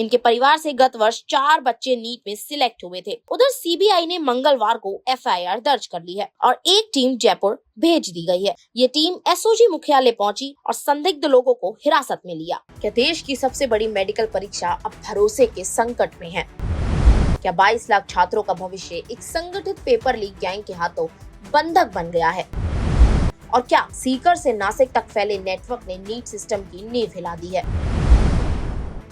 इनके परिवार से गत वर्ष 4 बच्चे नीट में सिलेक्ट हुए थे। उधर सीबीआई ने मंगलवार को एफआईआर दर्ज कर ली है और एक टीम जयपुर भेज दी गई है। ये टीम एसओजी मुख्यालय पहुंची और संदिग्ध लोगों को हिरासत में लिया। क्या देश की सबसे बड़ी मेडिकल परीक्षा अब भरोसे के संकट में है? क्या 22 लाख छात्रों का भविष्य एक संगठित पेपर लीक गैंग के हाथों बंधक बन गया है? और क्या सीकर से नासिक तक फैले नेटवर्क ने नीट सिस्टम की नींव हिला दी है?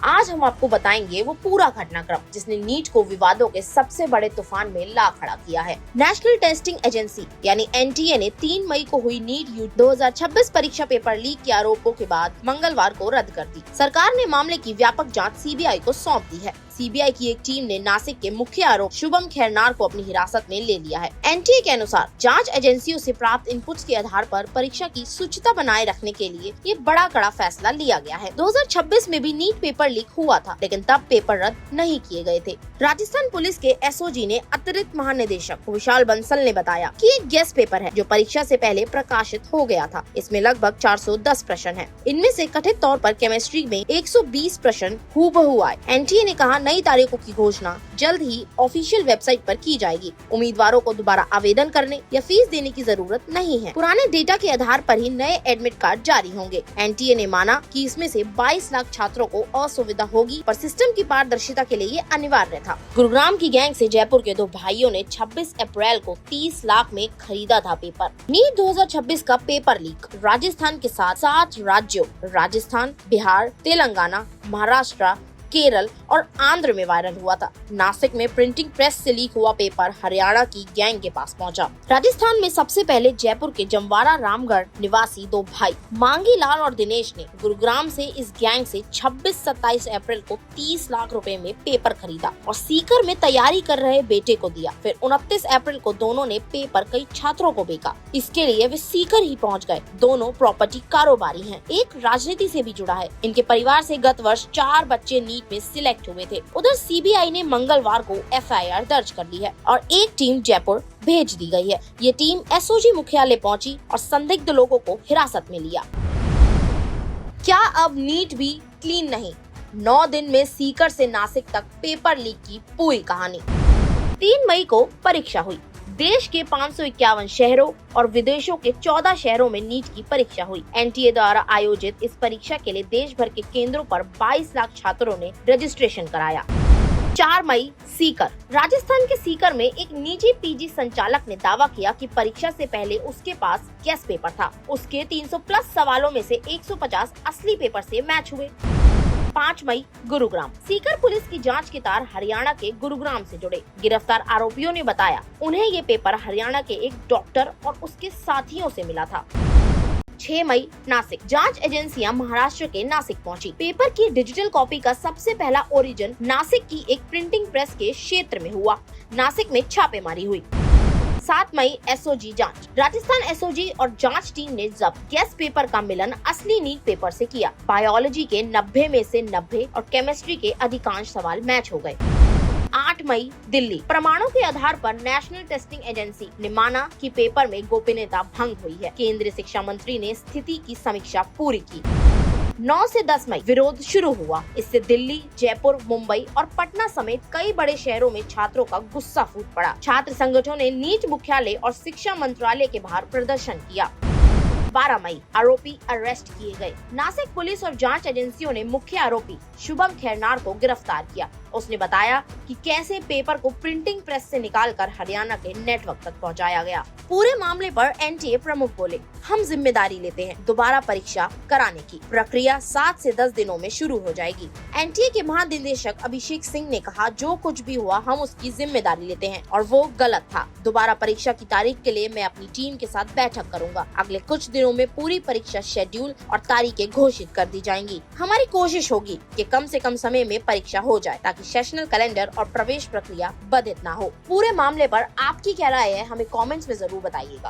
आज हम आपको बताएंगे वो पूरा घटनाक्रम जिसने नीट को विवादों के सबसे बड़े तूफान में ला खड़ा किया है। नेशनल टेस्टिंग एजेंसी यानी एनटीए ने 3 मई को हुई नीट यू 2026 परीक्षा पेपर लीक के आरोपों के बाद मंगलवार को रद्द कर दी। सरकार ने मामले की व्यापक जांच सीबीआई को सौंप दी है। सीबीआई की एक टीम ने नासिक के मुख्य आरोपी शुभम खैरनार को अपनी हिरासत में ले लिया है। एनटीए के अनुसार जांच एजेंसियों से प्राप्त इनपुट्स के आधार पर परीक्षा की शुचिता बनाए रखने के लिए ये बड़ा कड़ा फैसला लिया गया है। 2026 में भी नीट पेपर लीक हुआ था, लेकिन तब पेपर रद्द नहीं किए गए थे। राजस्थान पुलिस के एसओजी ने अतिरिक्त महानिदेशक विशाल बंसल ने बताया कि एक गेस्ट पेपर है जो परीक्षा से पहले प्रकाशित हो गया था। इसमें लगभग 410 प्रश्न हैं। इनमें से कथित तौर पर केमिस्ट्री में 120 प्रश्न हूबहू आए। एनटीए ने कहा नई तारीखों की घोषणा जल्द ही ऑफिशियल वेबसाइट पर की जाएगी। उम्मीदवारों को दोबारा आवेदन करने या फीस देने की जरूरत नहीं है। पुराने डेटा के आधार पर ही नए एडमिट कार्ड जारी होंगे। एनटीए ने माना कि इसमें से 22 लाख छात्रों को असुविधा होगी, पर सिस्टम की पारदर्शिता के लिए ये अनिवार्य था। गुरुग्राम की गैंग से जयपुर के 2 भाइयों ने 26 अप्रैल को 30 लाख में खरीदा था पेपर। नीट 2026 का पेपर लीक राजस्थान के साथ 7 राज्यों राजस्थान, बिहार, तेलंगाना, महाराष्ट्र, केरल और आंध्र में वायरल हुआ था। नासिक में प्रिंटिंग प्रेस से लीक हुआ पेपर हरियाणा की गैंग के पास पहुंचा। राजस्थान में सबसे पहले जयपुर के जमवाड़ा रामगढ़ निवासी 2 भाई मांगी लाल और दिनेश ने गुरुग्राम से इस गैंग से 26-27 अप्रैल को 30 लाख रुपए में पेपर खरीदा और सीकर में तैयारी कर रहे बेटे को दिया। फिर 29 अप्रैल को दोनों ने पेपर कई छात्रों को बेचा। इसके लिए वे सीकर ही पहुँच गए। दोनों प्रॉपर्टी कारोबारी है। एक राजनीति से भी जुड़ा है। इनके परिवार से गत वर्ष 4 बच्चे में सिलेक्ट हुए थे। उधर सीबीआई ने मंगलवार को एफआईआर दर्ज कर ली है और एक टीम जयपुर भेज दी गई है। ये टीम एसओजी मुख्यालय पहुंची और संदिग्ध लोगों को हिरासत में लिया। क्या अब नीट भी क्लीन नहीं? 9 दिन में सीकर से नासिक तक पेपर लीक की पूरी कहानी। 3 मई को परीक्षा हुई। देश के 551 शहरों और विदेशों के 14 शहरों में नीट की परीक्षा हुई। एनटीए द्वारा आयोजित इस परीक्षा के लिए देश भर के केंद्रों पर 22 लाख छात्रों ने रजिस्ट्रेशन कराया। 4 मई सीकर। राजस्थान के सीकर में एक निजी पीजी संचालक ने दावा किया कि परीक्षा से पहले उसके पास गेस्ट पेपर था। उसके 300+ सवालों में से 150 असली पेपर से मैच हुए। 5 मई गुरुग्राम। सीकर पुलिस की जांच के तार हरियाणा के गुरुग्राम से जुड़े। गिरफ्तार आरोपियों ने बताया उन्हें ये पेपर हरियाणा के एक डॉक्टर और उसके साथियों से मिला था। 6 मई नासिक। जांच एजेंसियां महाराष्ट्र के नासिक पहुंची। पेपर की डिजिटल कॉपी का सबसे पहला ओरिजिन नासिक की एक प्रिंटिंग प्रेस के क्षेत्र में हुआ। नासिक में छापेमारी हुई। 7 मई एसओजी जांच। राजस्थान एसओजी और जांच टीम ने जब्त गेस्ट पेपर का मिलन असली नीट पेपर से किया। बायोलॉजी के 90 में से 90 और केमिस्ट्री के अधिकांश सवाल मैच हो गए। 8 मई दिल्ली। प्रमाणों के आधार पर नेशनल टेस्टिंग एजेंसी ने माना कि पेपर में गोपनीयता भंग हुई है। केंद्रीय शिक्षा मंत्री ने स्थिति की समीक्षा पूरी की। 9 से 10 मई विरोध शुरू हुआ। इससे दिल्ली, जयपुर, मुंबई और पटना समेत कई बड़े शहरों में छात्रों का गुस्सा फूट पड़ा। छात्र संगठनों ने नीट मुख्यालय और शिक्षा मंत्रालय के बाहर प्रदर्शन किया। 12 मई आरोपी अरेस्ट किए गए। नासिक पुलिस और जांच एजेंसियों ने मुख्य आरोपी शुभम खैरनार को गिरफ्तार किया। उसने बताया कि कैसे पेपर को प्रिंटिंग प्रेस से निकालकर हरियाणा के नेटवर्क तक पहुंचाया गया। पूरे मामले पर एनटीए प्रमुख बोले, हम जिम्मेदारी लेते हैं। दोबारा परीक्षा कराने की प्रक्रिया 7 से 10 दिनों में शुरू हो जाएगी। एनटीए के महानिदेशक अभिषेक सिंह ने कहा, जो कुछ भी हुआ हम उसकी जिम्मेदारी लेते हैं और वो गलत था। दोबारा परीक्षा की तारीख के लिए मैं अपनी टीम के साथ बैठक करूंगा। अगले कुछ दिनों में पूरी परीक्षा शेड्यूल और तारीखें घोषित कर दी जाएंगी। हमारी कोशिश होगी कि कम से कम समय में परीक्षा हो जाए ताकि सेशनल कैलेंडर और प्रवेश प्रक्रिया बाधित ना हो। पूरे मामले पर आपकी क्या राय है, हमें कमेंट्स में जरूर बताइएगा।